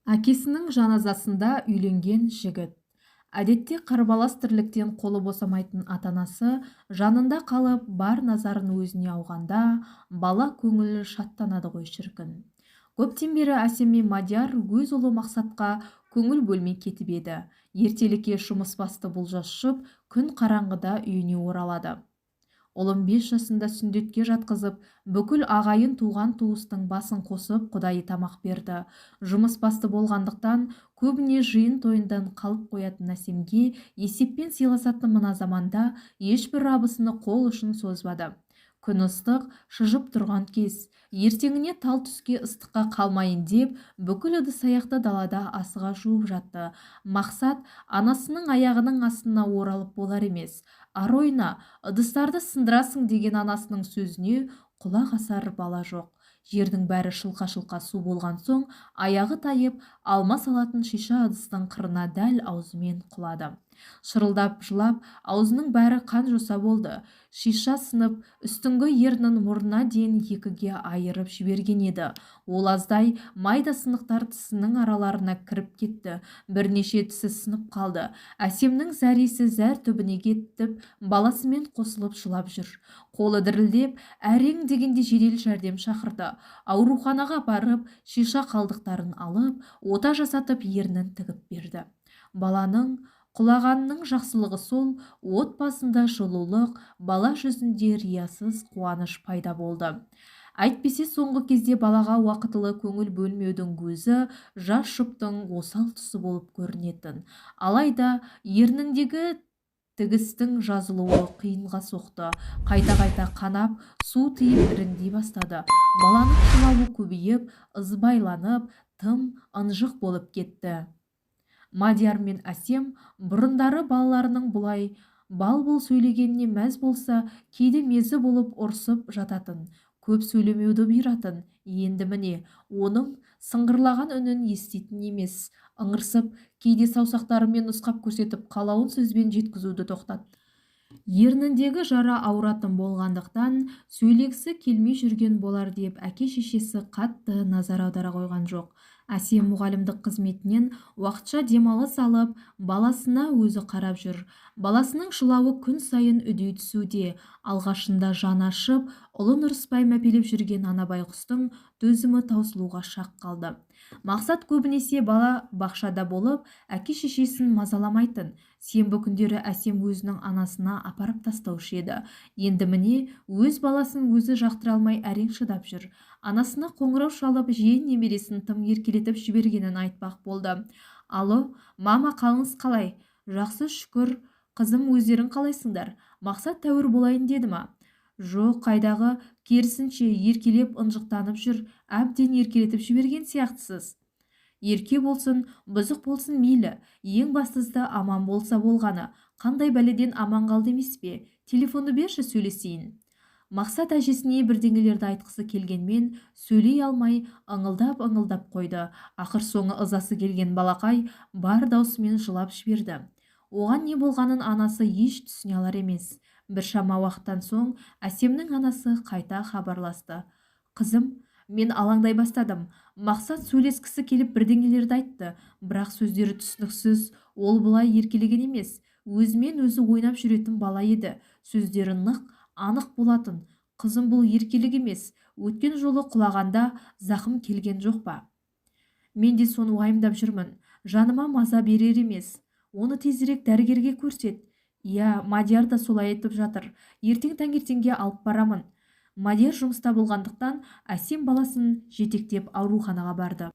Әкесінің жаназасында үйленген жігіт. Әдетте қарбалас тірліктен қолы босамайтын ата-анасы жанында қалып, бар назарын өзіне ауғанда, бала көңілі шаттанады ғой шіркін. Көптен бері Әсем мен Мадияр өз ұлы Мақсатқа көңіл бөлмей кетіп еді. Ертелікке жұмыс басты бұл жасшып, күн қараңғыда үйіне оралады. Ұлым 5 жасында сүндетке жатқызып, бүкіл ағайын туған туыстың басын қосып, құдайы тамақ берді. Жұмыс басты болғандықтан, көбіне жиын тойындан қалып қоятын Әсемге есеппен сыйласатын мына заманда ешбір абысыны қол ұшын созбады. Күн ыстық, шыжып тұрған кез, ертеңіне тал түске ыстыққа қалмайын деп, бүкіл ыдыс-аяқты далада асыға жуып жатты. Мақсат анасының аяғының астына оралып болар емес. Ар ойна, ыдыстарды сындырасың деген анасының сөзіне құлақ асар бала жоқ. Жердің бәрі шылқа-шылқа су болған соң, аяғы тайып, алма салатын шиша ыдыстың қырына дәл аузымен құлады. Шырылдап жылап, аузының бәрі қан-жоса болды. Шиша сынып, үстіңгі ернін мұрнына дейін екіге айырып жіберген еді. Ол аздай майда сынықтар тісінің араларына кіріп кетті. Бірнеше тісі сынып қалды. Әсемнің зәресі зәр түбіне кетіп, баласымен қосылып жылап жүр. Қолы дірілдеп, әрең дегенде жедел жәрдем шақырды. Ауруханаға барып, шиша қалдықтарын алып, ота жасатып, ернін тігіп берді. Баланың құлағанның жақсылығы сол, отбасында жылулық, бала жүзінде риясыз қуаныш пайда болды. Әйтпесе соңғы кезде балаға уақытылы көңіл бөлмеудің өзі жас жұптың осал тұсы болып көрінетін. Алайда ерніндегі тігістің жазылуы қиынға соқты. Қайта-қайта қанап, су тиіп іріңдей бастады. Баланың жылауы көбейіп, ызбайланып, тым ынжық болып кетті. Мадияр мен Әсем бұрындары балаларының бұлай бал-бұл сөйлегеніне мәз болса, кейде мезі болып ұрсып жататын, көп сөйлемеуді бұйыратын. Енді міне, оның сыңғырлаған үнін еститін емес, ыңырсып, кейде саусақтарымен нұсқап көрсетіп, қалауын сөзбен жеткізуді тоқтатты. Ерніндегі жара ауыратын болғандықтан, сөйлегісі келмей жүрген болар деп әке-шешесі қатты назар аудара қойған жоқ. Әсем мұғалімдік қызметінен уақытша демалыс алып, баласына өзі қарап жүр. Баласының жылауы күн сайын үдей түсуде. Алғашында жаны ашып, ұлын ұрыспай мәпелеп жүрген ана байғұстың төзімі таусылуға шақ қалды. Мақсат көбінесе бала бақшада болып, әке-шешесін мазаламайтын. Сенбі күндері Әсем өзінің анасына апарып тастаушы еді. Енді міне, өз баласын өзі жақтыра алмай әрең шыдап жүр. Анасына қоңырау шалып, жиен немересін тым еркелетіп жібергенін айтпақ болды. Алло, мама, қалыңыз қалай? Жақсы, шүкір. Қызым, өздерің қалайсыңдар? Мақсат тәуір болайын деді ма? Жоқ, қайдағы, керісінше еркелеп ынжықтанып жүр. Әбден еркелетіп жіберген сияқтысыз. Ерке болсын, бұзық болсын мейлі, ең бастысы аман болса болғаны. Қандай бәледен аман қалды емес пе? Телефонды берші, сөйлесейін. Мақсат әжесіне бірдеңелерді айтқысы келгенмен сөйлей алмай ыңылдап қойды. Ақыр соңы ызасы келген балақай бар даусымен жылап жіберді. Оған не болғанын анасы еш түсіне алар емес. Біршама уақыттан соң Әсемнің анасы қайта хабарласты. Қызым, мен алаңдай бастадым. Мақсат сөйлескісі келіп бірдеңелерді айтты, бірақ сөздері түсініксіз. Ол бұлай еркелеген емес, өзімен өзі ойнап жүретін бала еді. Сөздері нық, анық болатын. Қызым, бұл еркелік емес, өткен жолы құлағанда зақым келген жоқ па? Мен де соны уайымдап жүрмін. Жаныма маза берер емес. Оны тезірек дәрігерге көрсет. Иә, Мадияр да солай айтып жатыр. Ертең таңертеңге алып барамын. Мадияр жұмыста болғандықтан Әсем баласын жетектеп ауруханаға барды.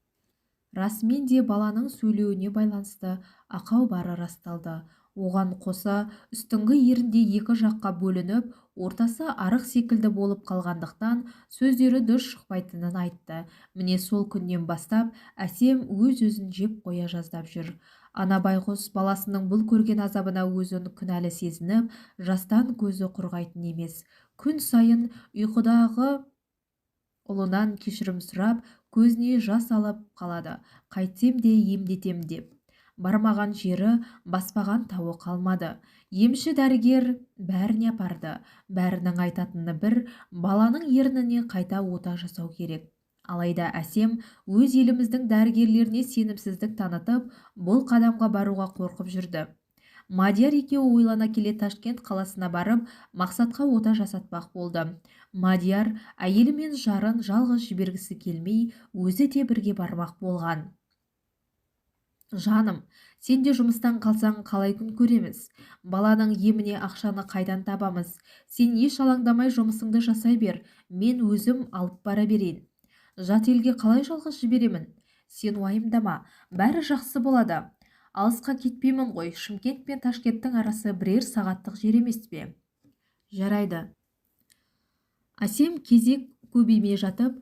Расымен де баланың сөйлеуіне байланысты ақау бары расталды. Оған қоса үстіңгі ерінде екі жаққа бөлініп, ортасы арық секілді болып қалғандықтан сөздері дұрыс шықпайтынын айтты. Міне сол күннен бастап Әсем өз-өзін жеп қоя жаздап жүр. Ана байғұс баласының бұл көрген азабына өзін күнәлі сезініп, жастан көзі құрғайтын емес. Күн сайын ұйқыдағы ұлынан кешірім сұрап, көзіне жас алып қалады. Қайтсем де емдетем деп. Бармаған жері, баспаған тауы қалмады. Емші дәрігер бәріне апарды. Бәрінің айтатыны бір, баланың ерніне қайта ота жасау керек. Алайда Әсем өз еліміздің дәрігерлеріне сенімсіздік танытып, бұл қадамға баруға қорқып жүрді. Мадияр екеуі ойлана келе Ташкент қаласына барып, Мақсатқа ота жасатпақ болды. Мадияр әйелі мен жарын жалғыз жібергісі келмей, өзі де бірге бармақ болған. Жаным, сен де жұмыстан қалсаң қалай күн көреміз? Баланың еміне ақшаны қайдан табамыз? Сен еш алаңдамай жұмысыңды жасай бер, мен өзім алып бара берейін. Жат елге қалай жалғыз жіберемін? Сен уайымдама, бәрі жақсы болады. Алысқа кетпеймін ғой, Шымкент пен Ташкенттің арасы бірер сағаттық жер емес пе? Жарайды. Әсем кезек көбеймей жатып,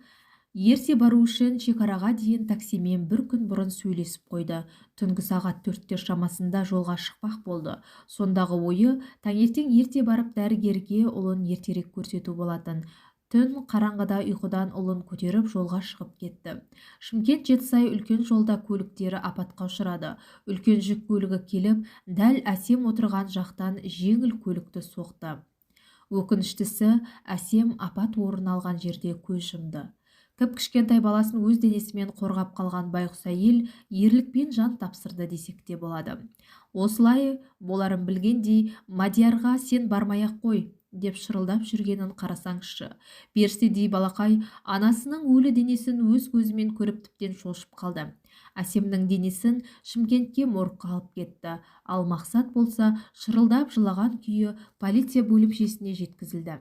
ерте бару үшін шекараға дейін таксимен бір күн бұрын сөйлесіп қойды. Түнгі сағат 4-те шамасында жолға шықпақ болды. Сондағы ойы таңертең ерте барып дәрігерге ұлын ертерек көрсету болатын. Түн қараңғыда ұйқыдан ұлын көтеріп жолға шығып кетті. Шымкент Жетісай үлкен жолда көліктері апатқа ұшырады. Үлкен жүк көлігі келіп, дәл Әсем отырған жақтан жеңіл көлікті соқты. Өкініштісі, Әсем апат орын алған жерде көз жұмды. Кіп-кішкентай баласын өз денесімен қорғап қалған байғұс әйел ерлікпен жан тапсырды десек те болады. Осылай боларын білгендей, Мадиярға сен бармай-ақ қой деп шырылдап жүргенін қарасаңызшы. Періштедей балақай анасының өлі денесін өз көзімен көріп тіптен шошып қалды. Әсемнің денесін Шымкентке моргқа алып кетті, ал Мақсат болса шырылдап жылаған күйі полиция бөлімшесіне жеткізілді.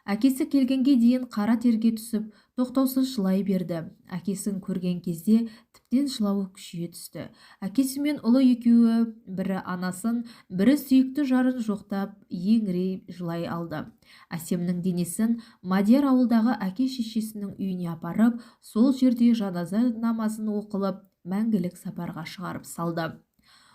Әкесі келгенге дейін қара терге түсіп, тоқтаусыз жылай берді. Әкесін көрген кезде тіптен жылауы күшейе түсті. Әкесі мен ұлы екеуі бірі анасын, бірі сүйікті жарын жоқтап, еңірей жылай алды. Әсемнің денесін Мадияр ауылдағы әке-шешесінің үйіне апарып, сол жерде жаназа намазын оқылып, мәңгілік сапарға шығарып салды.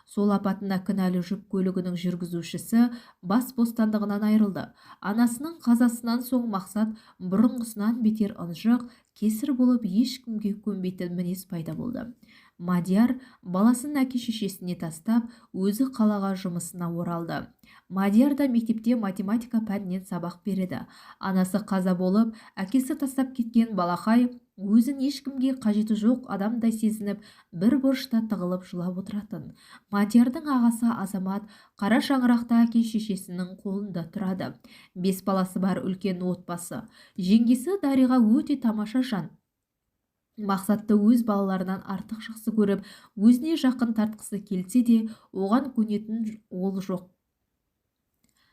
Сол апатына кінәлі жүк көлігінің жүргізушісі бас бостандығынан айырылды. Анасының қазасынан соң Мақсат бұрынғысынан бетер ынжық, кесір болып ешкімге көнбейтін мінез пайда болды. Мадияр баласын әке-шешесіне тастап, өзі қалаға жұмысына оралды. Мадияр да мектепте математика пәнінен сабақ береді. Анасы қаза болып, әкесі тастап кеткен балақай өзін ешкімге қажеті жоқ адамдай сезініп, бір бұрышта тығылып жылап отыратын. Мадиярдың ағасы Азамат қара шаңырақта әке-шешесінің қолында тұрады. 5 баласы бар үлкен отбасы. Жеңгесі Дариға өте тамаша жан. Мақсатты өз балаларынан артық жақсы көріп, өзіне жақын тартқысы келсе де, оған көнетін ол жоқ.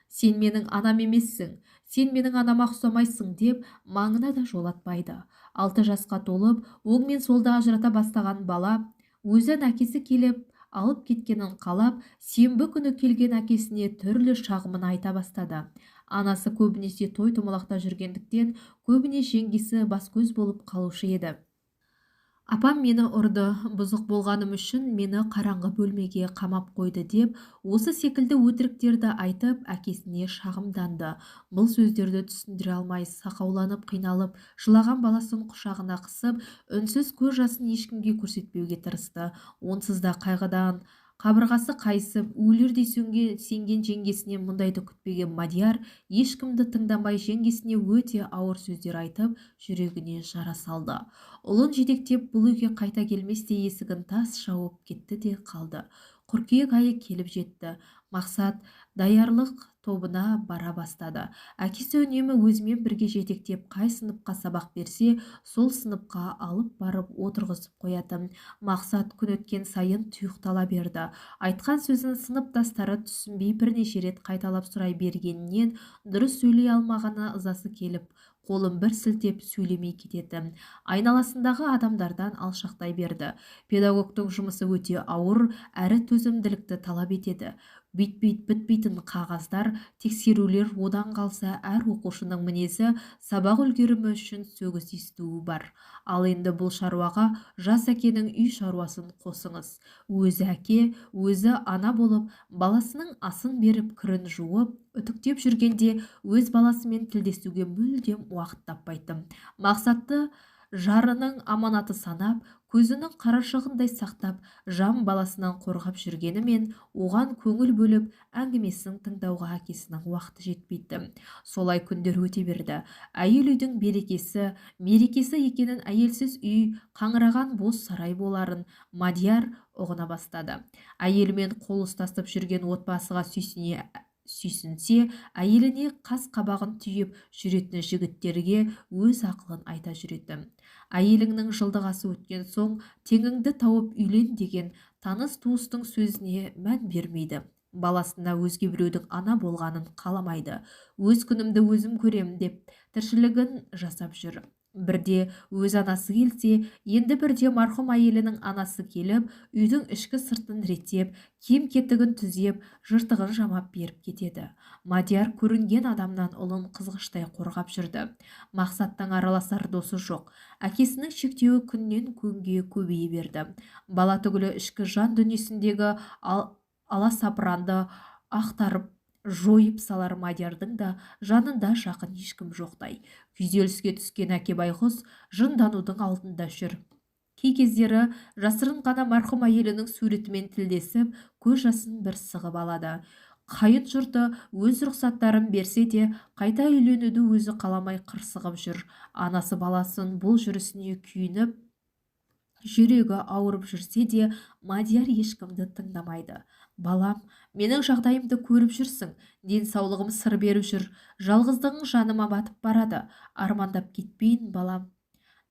Сен менің анам емессің, сен менің анама ұқсамайсың деп маңына да жолатпайды. 6 жасқа толып, оң мен солды ажырата бастаған бала, өзін әкесі келіп, алып кеткенін қалап, сенбі күні келген әкесіне түрлі шағымын айта бастады. Анасы көбінесе той-томалақта жүргендіктен, көбіне жеңгесі бас-көз болып қалушы еді. Апам мені ұрды, бұзық болғаным үшін мені қараңғы бөлмеге қамап қойды деп, осы секілді өтіріктерді айтып, әкесіне шағымданды. Бұл сөздерді түсіндіре алмай, сақауланып, қиналып, жылаған баласын құшағына қысып, үнсіз көз жасын ешкімге көрсетпеуге тырысты. Онсыз да қайғыдан қабырғасы қайысып, өлердей сенген жеңгесінен мұндайды күтпеген Мадияр ешкімді тыңдамай жеңгесіне өте ауыр сөздер айтып, жүрегіне жара салды. Ұлын жетектеп бұл үйге қайта келместей есігін тас жауып кетті де қалды. Қыркүйек айы келіп жетті. Мақсат даярлық тобына бара бастады. Әкесі үнемі өзімен бірге жетектеп, қай сыныпқа сабақ берсе, сол сыныпқа алып барып отырғызып қоятын. Мақсат күн өткен сайын тұйықтала берді. Айтқан сөзін сыныптастары түсінбей бірнеше рет қайталап сұрай бергеннен дұрыс сөйлей алмағаны ызасы келіп, қолын бір сілтеп сөйлемей кететін. Айналасындағы адамдардан алшақтай берді. Педагогтың жұмысы өте ауыр, әрі төзімділікті талап етеді. Бітпейтін қағаздар, тексерулер, одан қалса әр оқушының мінезі сабақ үлгерімі үшін сөгіс естуі бар. Ал енді бұл шаруаға жас әкенің үй шаруасын қосыңыз. Өзі әке, өзі ана болып, баласының асын беріп, кірін жуып, үтіктеп жүргенде өз баласымен тілдесуге мүлдем уақыт таппайтын. Мақсатты жарының аманаты санап, көзінің қарашығындай сақтап, жан баласынан қорғап жүргенімен, оған көңіл бөліп әңгімесін тыңдауға әкесінің уақыты жетпейді. Солай күндер өте берді. Әйел үйдің мерекесі екенін, әйелсіз үй қаңыраған бос сарай боларын Мадияр ұғына бастады. Әйелімен қол ұстасып жүрген отбасыға сүйсінсе, әйеліне қас қабағын түйіп жүретін жігіттерге өз ақылын айта жүреді. Әйеліңнің жылдығасы өткен соң теңіңді тауып үйлен деген таныс туыстың сөзіне мән бермейді. Баласына өзге біреудің ана болғанын қаламайды. Өз күнімді өзім көремін деп тіршілігін жасап жүр. Бірде өз анасы келсе, енді бірде марқұм әйелінің анасы келіп, үйдің ішкі сыртын реттеп, киім-кетігін түзеп, жыртығын жамап беріп кетеді. Мадияр көрінген адамнан ұлын қызғыштай қорғап жүрді. Мақсаттың араласар досы жоқ. Әкесінің шектеуі күннен күнге көбейе берді. Бала түгілі ішкі жан дүниесіндегі аласапыранды ақтарып жойып салар Мадиярдың да жанында жақын ешкім жоқтай. Күйзеліске түскен әке байғұс жынданудың алдында жүр. Кей кездері жасырын ғана марқұм әйелінің суретімен тілдесіп, көз жасын бір сығып алады. Қайын жұрты өз рұқсаттарын берсе де, қайта үйленуді өзі қаламай қырсығып жүр. Анасы баласын бұл жүрісіне күйініп, жүрегі ауырып жүрсе де, Мадияр ешкімді тыңдамайды. Балам, менің жағдайымды көріп жүрсің, денсаулығым сыр беріп жүр, жалғыздығың жаныма батып барады. Армандап кетпейін, балам.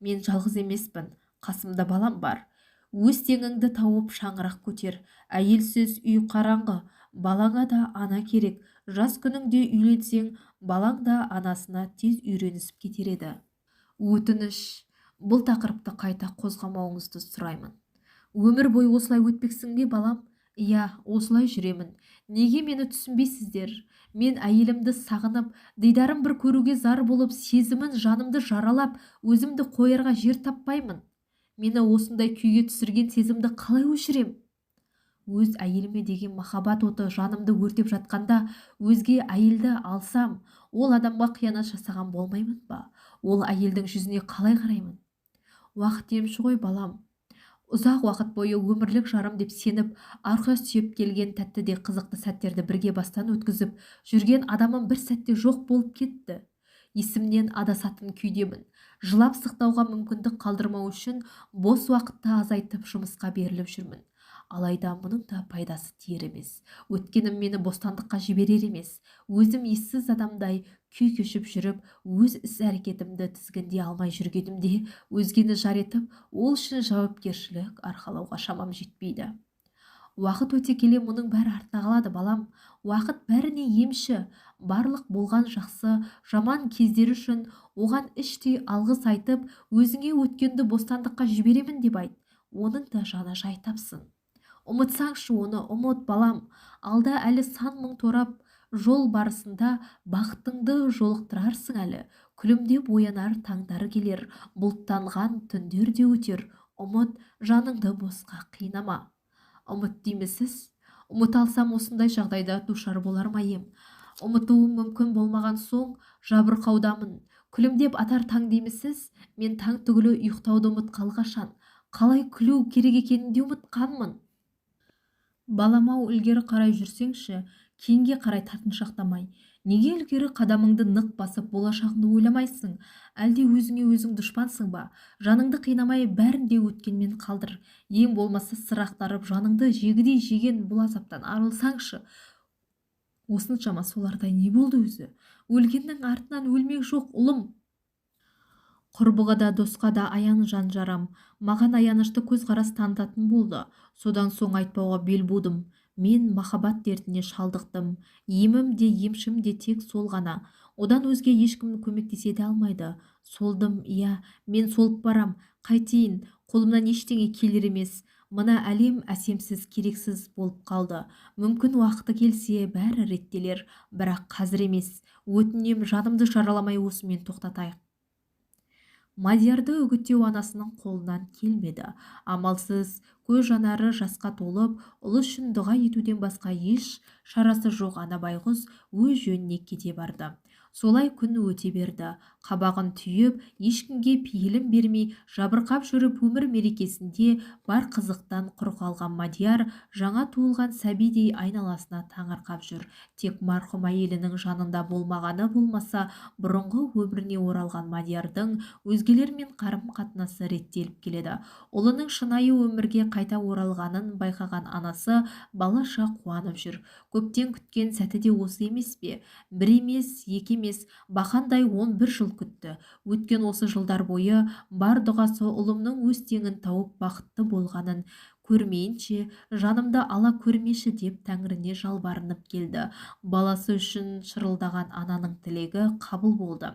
Мен жалғыз емеспін, қасымда балам бар. Өз теңіңді тауып шаңырақ көтер. Әйелсіз үй қараңғы, балаңа да ана керек. Жас күніңде үйленсең, балаң да анасына тез үйренісіп кетер еді. Өтініш, бұл тақырыпты қайта қозғамауыңызды сұраймын. Өмір бойы осылай өтпексің бе, балам? Иә, осылай жүремін. Неге мені түсінбейсіздер? Мен әйелімді сағынып, дидарым бір көруге зар болып, сезімін жанымды жаралап, өзімді қоярға жер таппаймын. Мені осындай күйге түсірген сезімді қалай өшірем? Өз әйеліме деген махаббат оты жанымды өртеп жатқанда, өзге әйелді алсам, ол адамға қиянат жасаған болмаймын ба? Ол әйелдің жүзіне қалай қараймын? Уақыт емші ғой, балам. Ұзақ уақыт бойы өмірлік жарым деп сеніп, арқа сүйеп келген тәтті де қызықты сәттерді бірге бастан өткізіп, жүрген адамым бір сәтте жоқ болып кетті. Есімнен адасатын күйдемін. Жылап сықтауға мүмкіндік қалдырмау үшін бос уақытты азайтып жұмысқа беріліп жүрмін. Алайда мұның да пайдасы тиер емес. Өткенім мені бостандыққа жіберер емес. Өзім ессіз адамдай күй кешіп жүріп, өз іс-әрекетімді тізгіндей алмай жүргенімде, өзгені жар етіп, ол үшін жауапкершілік арқалауға шамам жетпейді. Уақыт өте келе мұның бәрі артына қалады, балам. Уақыт бәріне емші. Барлық болған жақсы, жаман кездер үшін оған іштей алғыс айтып, өзіңе өткенді бостандыққа жіберемін деп айт. Оның да жаны жай тапсын. Ұмытсаңшы оны, ұмыт, балам. Алда әлі сан мың торап жол барысында бақытыңды жолықтырарсың әлі. Күлімдеп оянар таңдары келер, бұлттанған түндер де өтер. Ұмыт, жаныңды босқа қинама. Ұмыт деймісіз? Ұмыт алсам осындай жағдайда душар болар ма ем? Ұмытуым мүмкін болмаған соң жабырқаудамын. Күлімдеп атар таң деймісіз? Мен таң түгілі ұйықтауды ұмытқалы қашан. Қалай күлу керек екенін де ұмытқанмын. Баламау, ілгері қарай жүрсеңші, кейінге қарай тартыншақтамай. Неге ілгері қадамыңды нық басып болашағыңды ойламайсың? Әлде өзіңе өзің дұшпансың ба? Жаныңды қинамай бәрін де өткенмен қалдыр. Ең болмаса сыр ақтарып, жаныңды жегідей жеген бұл азаптан арылсаңшы. Осыншама солардай не болды өзі? Өлгеннің артынан өлмек жоқ, ұлым. Құрбыға да досқа да аян жан жарам. Маған аянышты көзқарас танытатын болды. Содан соң айтпауға бел будым. Мен махаббат дертіне шалдықтым. Емім де емшім де тек сол ғана. Одан өзге ешкім көмектесе де алмайды. Солдым, иә, мен солып барам. Қайтейін, қолымнан ештеңе келер емес. Мына әлем әсемсіз, керексіз болып қалды. Мүмкін уақыты келсе бәрі реттелер, бірақ қазір емес. Өтінем, жанымды жараламай осымен тоқтатайық. Мадиярды үгіттеу анасының қолынан келмеді. Амалсыз, көз жанары жасқа толып, ұлы үшін дұға етуден басқа еш шарасы жоқ ана байғұс өз жөніне кете барды. Солай күн өте берді. қабағын түйіп, ешкімге пейілім бермей жабырқап жүріп өмір мерекесінде бар қызықтан құр қалған Мадияр жаңа туылған сәбидей айналасына таңырқап жүр. Тек марқұм әйелінің жанында болмағаны болмаса, бұрынғы өміріне оралған Мадиярдың өзгелермен қарым-қатынасы реттеліп келеді. Ұлының шынайы өмірге қайта оралғанын байқаған анасы балаша қуанып жүр. Көптен күткен сәті де осы емес пе? Бір емес, екі емес, бақандай 11 жыл күтті. Өткен осы жылдар бойы бар дұғасы ұлымның өз теңін тауып бақытты болғанын көрмейінше, жанымды ала көрмеші деп Тәңіріне жалбарынып келді. Баласы үшін шырылдаған ананың тілегі қабыл болды.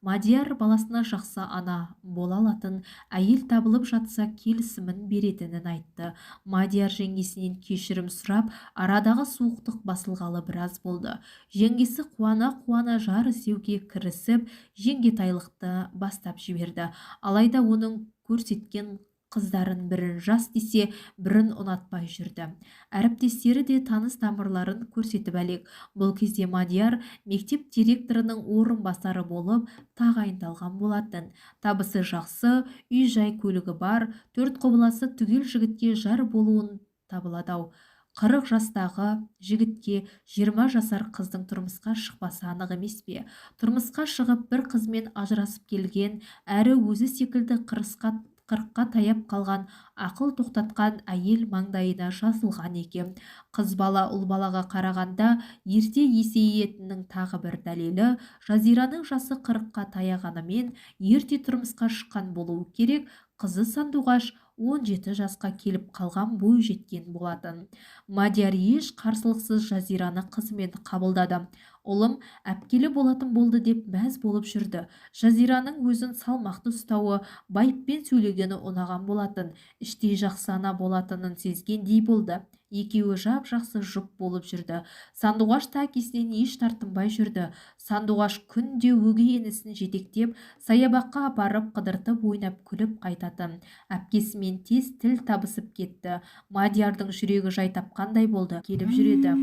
Мадияр баласына жақсы ана бола алатын әйел табылып жатса келісімін беретінін айтты. Мадияр жеңгесінен кешірім сұрап, арадағы суықтық басылғалы біраз болды. Жеңгесі қуана-қуана жар іздеуге кірісіп, жеңгетайлықты бастап жіберді. Алайда оның көрсеткен қыздарын бірін жас десе, бірін ұнатпай жүрді. Әріптестері де таныс тамырларын көрсетіп әлек. Бұл кезде Мадияр мектеп директорының орынбасары болып тағайындалған болатын. Табысы жақсы, үй-жай көлігі бар, 4 құбыласы түгел жігітке жар болуын табыладау. 40 жастағы жігітке 20 жасар қыздың тұрмысқа шықпасы анық емес пе? Тұрмысқа шығып бір қызмен ажырасып келген, әрі өзі секілді қырыққа таяп қалған, ақыл тоқтатқан әйел маңдайына жазылған екен. Қыз бала ұл балаға қарағанда ерте есейетіннің тағы бір дәлелі, Жазираның жасы 40-қа таяғанымен ерте тұрмысқа шыққан болуы керек. Қызы Сандуғаш 17 жасқа келіп қалған бой жеткен болатын. Мадияр еш қарсылықсыз Жазираны қызымен қабылдады. Ұлым әпкелі болатын болды деп мәз болып жүрді. Жазираның өзін салмақты ұстауы, байыппен сөйлегені ұнаған болатын. Іштей жақсы ана болатынын сезгендей болды. Екеуі жап-жақсы жұп болып жүрді. Сандуғаш та әкесінен еш тартынбай жүрді. Сандуғаш күнде өгей інісін жетектеп, саябаққа апарып қыдыртып ойнап күліп қайтатын. Әпкесімен тез тіл табысып кетті. Мадиярдың жүрегі жай тапқандай болды. Келіп жүреді.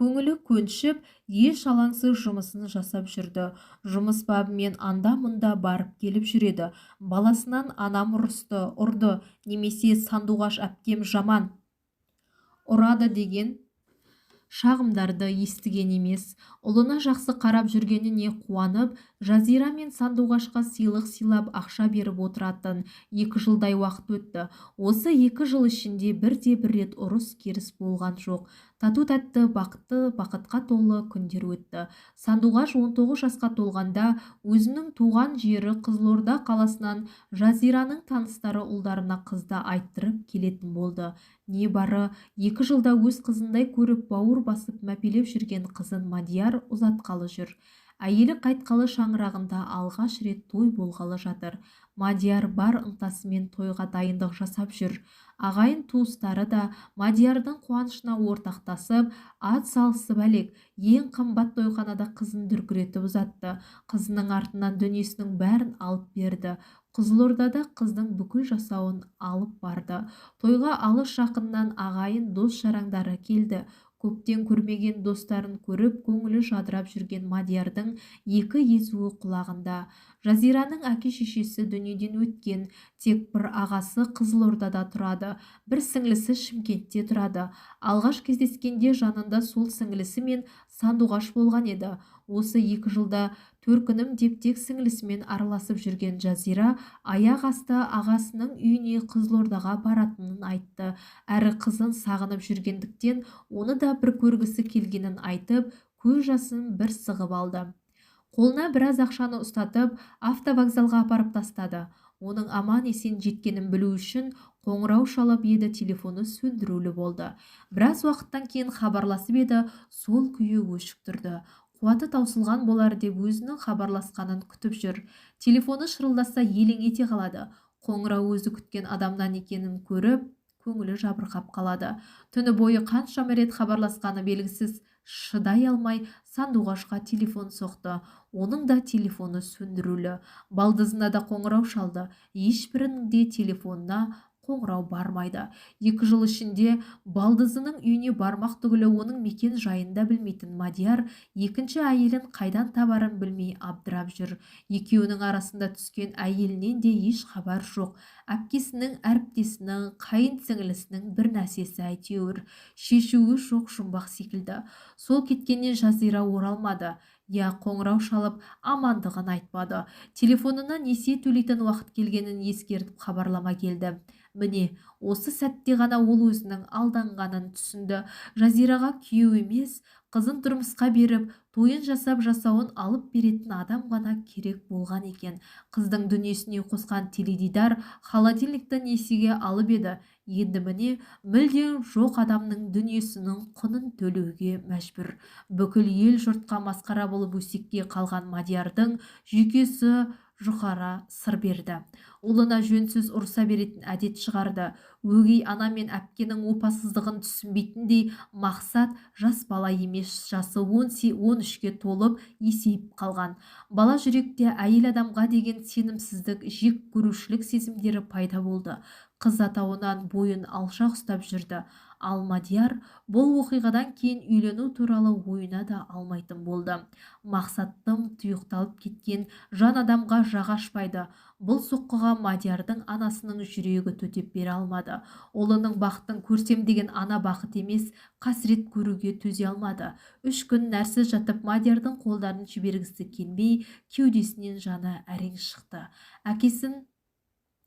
Көңілі көншіп, еш алаңсыз жұмысын жасап жүрді. Жұмыс бабымен анда-мұнда барып келіп жүреді. Баласынан анам ұрды, немесе Сандуғаш әпкем жаман ұрады деген шағымдарды естіген емес. Ұлына жақсы қарап жүргеніне қуанып, Жазира мен Сандуғашқа сыйлық сыйлап ақша беріп отыратын. 2 жылдай уақыт өтті. Осы 2 жыл ішінде бірде-бір рет ұрыс-керіс болған жоқ. Тату-тәтті, бақытқа толы күндер өтті. Сандуғаш 19 жасқа толғанда өзінің туған жері Қызылорда қаласынан Жазираның таныстары ұлдарына қызды айттырып келетін болды. Небары 2 жылда өз қызындай көріп бауыр басып мәпелеп жүрген қызын Мадияр ұзатқалы жүр. Әйелі қайтқалы шаңырағында алғаш рет той болғалы жатыр. Мадияр бар ынтасымен тойға дайындық жасап жүр. Ағайын туыстары да Мадиярдың қуанышына ортақтасып, ат салысып әлек. Ең қымбат тойханада қызын дүркіретіп ұзатты. Қызының артынан дүниесінің бәрін алып берді. Қызылордада қыздың бүкіл жасауын алып барды. Тойға алыс жақыннан ағайын дос-жарандары келді. Көптен көрмеген достарын көріп, көңілі жадырап жүрген Мадиярдың 2 езуі құлағында. Жазираның әке-шешесі дүниеден өткен, тек бір ағасы Қызылордада тұрады, бір сіңлісі Шымкентте тұрады. Алғаш кездескенде жанында сол сіңлісі мен Сандуғаш болған еді. Осы 2 жылда төркінім деп тек сіңлісімен араласып жүрген Жазира аяқ асты ағасының үйіне Қызылордаға баратынын айтты. Әрі қызын сағынып жүргендіктен оны да бір көргісі келгенін айтып, көз жасын бір сығып алды. Қолына біраз ақшаны ұстатып, автовокзалға апарып тастады. Оның аман есен жеткенін білу үшін қоңырау шалып еді, телефоны сөндірулі болды. Біраз уақыттан кейін хабарласып еді, сол күйі өшіп тұрды. Қуаты таусылған болар деп өзінің хабарласқанын күтіп жүр. Телефоны шырылдаса елең ете қалады. Қоңырау өзі күткен адамнан екенін көріп, көңілі жабырқап қалады. Түні бойы қаншама рет хабарласқаны белгісіз, шыдай алмай Сандуғашқа телефон соқты. Оның да телефоны сөндірулі. Балдызына да қоңырау шалды. Ешбірінің де телефонына қоңырау бармайды. 2 жыл ішінде балдызының үйіне бармақ түгілі оның мекен жайын да білмейтін Мадияр екінші әйелін қайдан табарын білмей абдырап жүр. Екеуінің арасында түскен әйелінен де еш хабар жоқ. Әпкесінің, әріптесінің, қайын сіңілісінің бір нәрсесі әйтеуір. Шешуі жоқ жұмбақ секілді. Сол кеткеннен Жазира оралмады. Қоңырау шалып амандығын айтпады. Телефонына несие төлейтін уақыт келгенін ескертіп хабарлама келді. Міне, осы сәтте ғана ол өзінің алданғанын түсінді. Жазираға күйеу емес, қызын тұрмысқа беріп, тойын жасап жасауын алып беретін адам ғана керек болған екен. Қыздың дүниесіне қосқан теледидар холодильникті несиеге алып еді. Енді міне, мүлдем жоқ адамның дүниесінің құнын төлеуге мәжбүр. Бүкіл ел жұртқа масқара болып өсекке қалған Мадиярдың жүйкесі жұқара сыр берді. Ұлына жөнсіз ұрса беретін әдет шығарды. Өгей ана мен әпкенің опасыздығын түсінбейтіндей Мақсат жас бала емес, жасы 13-ке толып есейіп қалған. Бала жүректе әйел адамға деген сенімсіздік, жек көрушілік сезімдері пайда болды. Қыз атауынан бойын алшақ ұстап жүрді. Ал Мадияр бұл оқиғадан кейін үйлену туралы ойына да алмайтын болды. Мақсаттың тұйықталып кеткен жан адамға жағы ашпайды. Бұл соққыға Мадиярдың анасының жүрегі төтеп бере алмады. Ұлының бақытын көрсем деген ана бақыт емес, қасірет көруге төзе алмады. 3 күн нәрсіз жатып Мадиярдың қолдарын жібергісі келмей, кеудесінен жаны әрең шықты.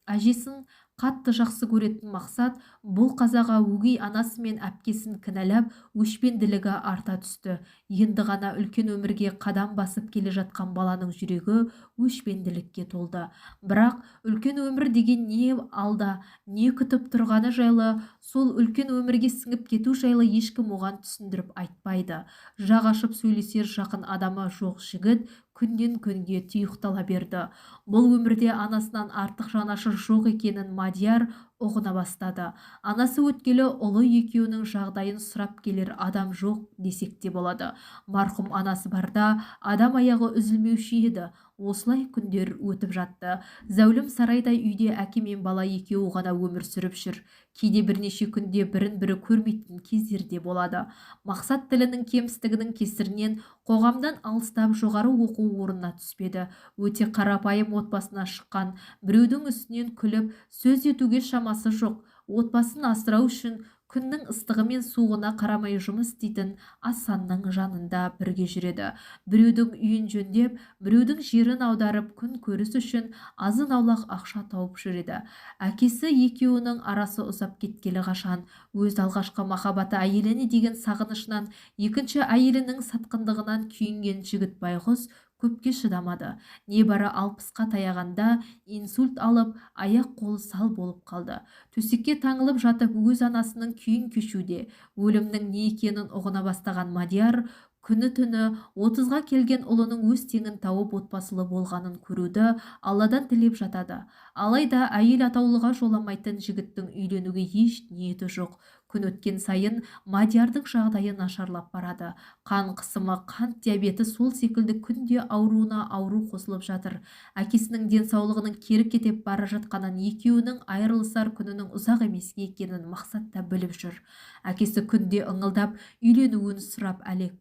Әжесін қатты жақсы көретін Мақсат бұл қазаға өгей анасы мен әпкесін кінәлап, өшпенділігі арта түсті. Енді ғана үлкен өмірге қадам басып келе жатқан баланың жүрегі өшпенділікке толды. Бірақ үлкен өмір деген не алда, не күтіп тұрғаны жайлы, сол үлкен өмірге сіңіп кету жайлы ешкім оған түсіндіріп айтпайды. Жақ ашып сөйлесер жақын адамы жоқ жігіт күннен күнге тұйықтала берді. Бұл өмірде анасынан артық жанашыр жоқ екенін Мадияр ұғына бастады. Анасы өткелі ұлы екеуінің жағдайын сұрап келер адам жоқ десек те болады. Марқұм анасы барда адам аяғы үзілмеуші еді. Осылай күндер өтіп жатты. Зәулім сарайдай үйде әке мен бала екеуі ғана өмір сүріп жүр. Кейде бірнеше күнде бірін-бірі көрмейтін кездерде болады. Мақсат тілінің кемістігінің кесірінен қоғамдан алыстап жоғары оқу орнына түспеді. Өте қарапайым отбасына шыққан, біреудің үстінен күліп сөз етуге шамасы жоқ. Отбасын асырау үшін күннің ыстығы мен суығына қарамай жұмыс істейтін Асанның жанында бірге жүреді. Біреудің үйін жөндеп, біреудің жерін аударып, күн көріс үшін азын-аулақ ақша тауып жүреді. Әкесі екеуінің арасы ұзап кеткелі қашан. Өз алғашқы махаббаты әйеліне деген сағынышынан, екінші әйелінің сатқындығынан күйінген жігіт байғұс көпке шыдамады. Небары 60-қа таяғанда инсульт алып, аяқ-қолы сал болып қалды. Төсекке таңылып жатып өз анасының күйін кешуде. Өлімнің не екенін ұғына бастаған Мадияр күні-түні 30-ға келген ұлының өз теңін тауып отбасылы болғанын көруді Алладан тілеп жатады. Алайда әйел атаулыға жоламайтын жігіттің үйленуге еш ниеті жоқ. Күн өткен сайын Мадиярдың жағдайы нашарлап барады. Қан қысымы, қант диабеті сол секілді күнде ауруына ауру қосылып жатыр. Әкесінің денсаулығының кері кетіп бара жатқанын, екеуінің айырылысар күнінің ұзақ емес екенін Мақсат та біліп жүр. Әкесі күнде ыңылдап үйленуін сұрап әлек.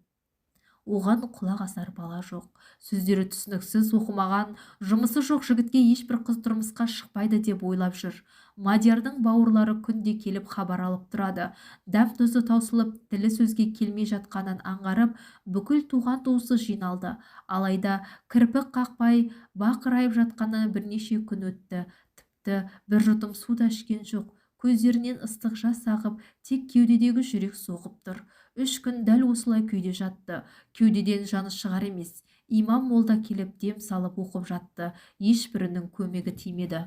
Оған құлақ асар бала жоқ. Сөздері түсініксіз, оқымаған, жұмысы жоқ жігітке ешбір қыз тұрмысқа шықпайды деп ойлап жүр. Мадиярдың бауырлары күнде келіп хабар алып тұрады. Дәм-тұзы таусылып, тілі сөзге келмей жатқанын аңғарып, бүкіл туған туысы жиналды. Алайда кірпік қақпай, бақырайып жатқаны бірнеше күн өтті. Тіпті бір жұтым су да ішкен жоқ. Көздерінен ыстық жас ағып, тек кеудедегі жүрек соғып тұр. 3 күн дәл осылай күйде жатты. Кеудеден жаны шығар емес. Имам молда келіп дем салып оқып жатты. Ешбірінің көмегі тимеді.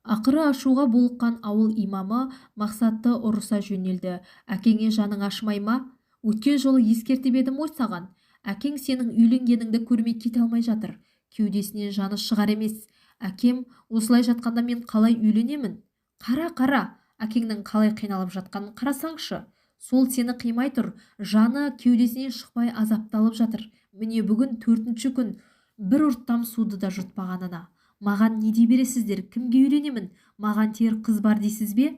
Ақыры ашуға булыққан ауыл имамы Мақсатты ұрыса жөнелді. Әкеңе жаның ашымай ма? Өткен жолы ескертіп едім ғой саған. Әкең сенің үйленгеніңді көрмей кете алмай жатыр. Кеудесінен жаны шығар емес. Әкем осылай жатқанда мен қалай үйленемін? Қара, әкеңнің қалай қиналып жатқанын қарасаңшы. Сол сені қимай тұр, жаны кеудесінен шықпай азапталып жатыр. Міне бүгін 4-ші күн, бір ұрттам суды да жұтпағанына. Маған не дей бересіздер, кімге үйленемін? Маған тиер қыз бар дейсіз бе?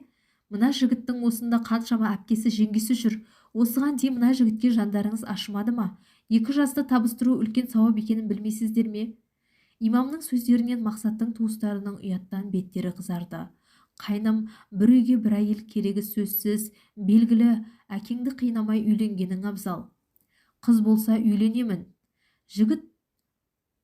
Мына жігіттің осында қаншама әпкесі жеңгесі жүр. Осыған дейін мына жігітке жандарыңыз ашымады ма? 2 жасты табыстыру үлкен сауап екенін білмейсіздер ме? Имамның сөздерінен Мақсаттың туыстарының ұяттан беттері қызарды. Қайным, бір үйге бір әйел керегі сөзсіз, белгілі, әкеңді қинамай үйленгенің абзал. Қыз болса үйленемін. Жігіт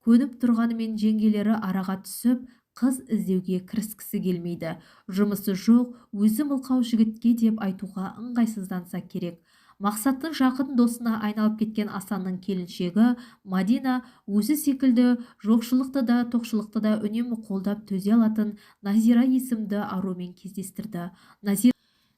көніп тұрғанымен жеңгелері араға түсіп, қыз іздеуге кіріскісі келмейді. Жұмысы жоқ, өзі мылқау жігітке деп айтуға ыңғайсызданса керек. Мақсаттың жақын досына айналып кеткен Асанның келіншегі Мадина өзі секілді жоқшылықты да тоқшылықты да үнемі қолдап төзе алатын Назира есімді арумен кездестірді.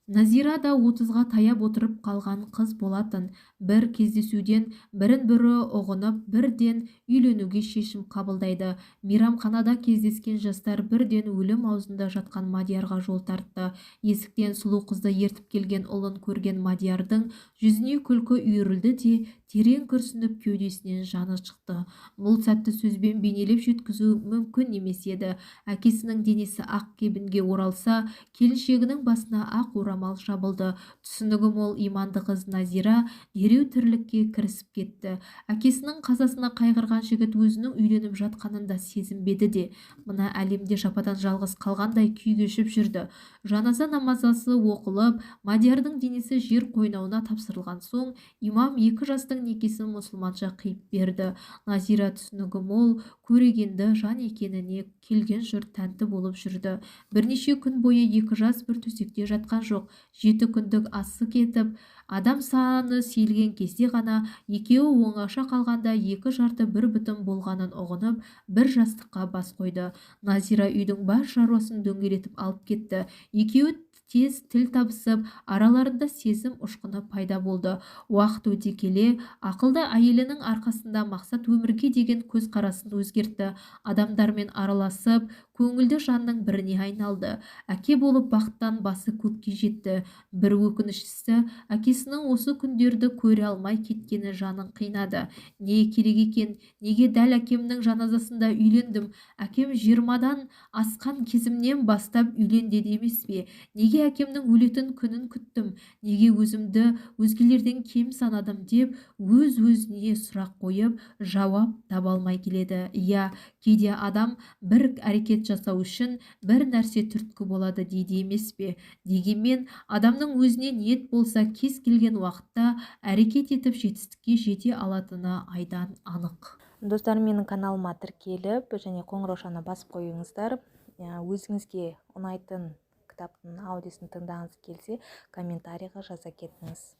Назира да 30-ға таяп отырып қалған қыз болатын. Бір кездесуден бірін-бірі ұғынып, бірден үйленуге шешім қабылдайды. Мейрамханада кездескен жастар бірден өлім аузында жатқан Мадиярға жол тартты. Есіктен сұлу қызды ертіп келген ұлын көрген Мадиярдың жүзіне күлкі үйірілді де, терең күрсініп кеудесінен жаны шықты. Бұл сәтті сөзбен бейнелеп жеткізу мүмкін емес еді. Әкесінің денесі ақ кебінге оралса, келіншегінің басына ақ орамал жабылды. Түсінігі мол иманды қыз Назира дереу тірлікке кірісіп кетті. Әкесінің қазасына қайғырған жігіт өзінің үйленіп жатқанын да сезінбеді де, мына әлемде жападан жалғыз қалғандай күй кешіп жүрді. Жаназа намазасы оқылып, Мадиярдың денесі жер қойнауына тапсырылған соң, имам 2 жастың некесін мұсылманша қиып берді. Назира түсінігі мол, көрегенді жан екеніне келген жұрт тәнті болып жүрді. Бірнеше күн бойы 2 жас бір төсекте жатқан жоқ. 7 күндік асы кетіп, адам саны сейілген кезде ғана екеуі оңаша қалғанда 2 жарты бір бүтін болғанын ұғынып, бір жастыққа бас қойды. Назира үйдің бар шаруасын дөңгелетіп алып кетті. Екеуі тез тіл табысып, араларында сезім ұшқыны пайда болды. Уақыт өте келе, ақылды әйелінің арқасында Мақсат өмірге деген көзқарасын өзгертті. Адамдармен араласып, көңілді жанның біріне айналды. Әке болып бақыттан басы көкке жетті. Бір өкініштісі, әкесінің осы күндерді көре алмай кеткені жанын қинады. Не керек екен? Неге дәл әкемнің жаназасында үйлендім? Әкем 20-дан асқан кезімнен бастап үйленді емес пе? Неге әкемнің өлетін күнін күттім? Неге өзімді өзгелерден кем санадым деп өз-өзіне сұрақ қойып, жауап таба алмай келеді. Иә, кейде адам бір әрекет жасау үшін бір нәрсе түрткі болады дейді емес пе? Дегенмен, адамның өзіне ниет болса, кез келген уақытта әрекет етіп жетістікке жете алатыны айдан анық. Достар, менің каналыма тіркеліп және қоңыраушаны басып қойыңыздар. Өзіңізге ұнайтын кітаптың аудиосын тыңдағыңыз келсе, комментарийға жаза кетіңіз.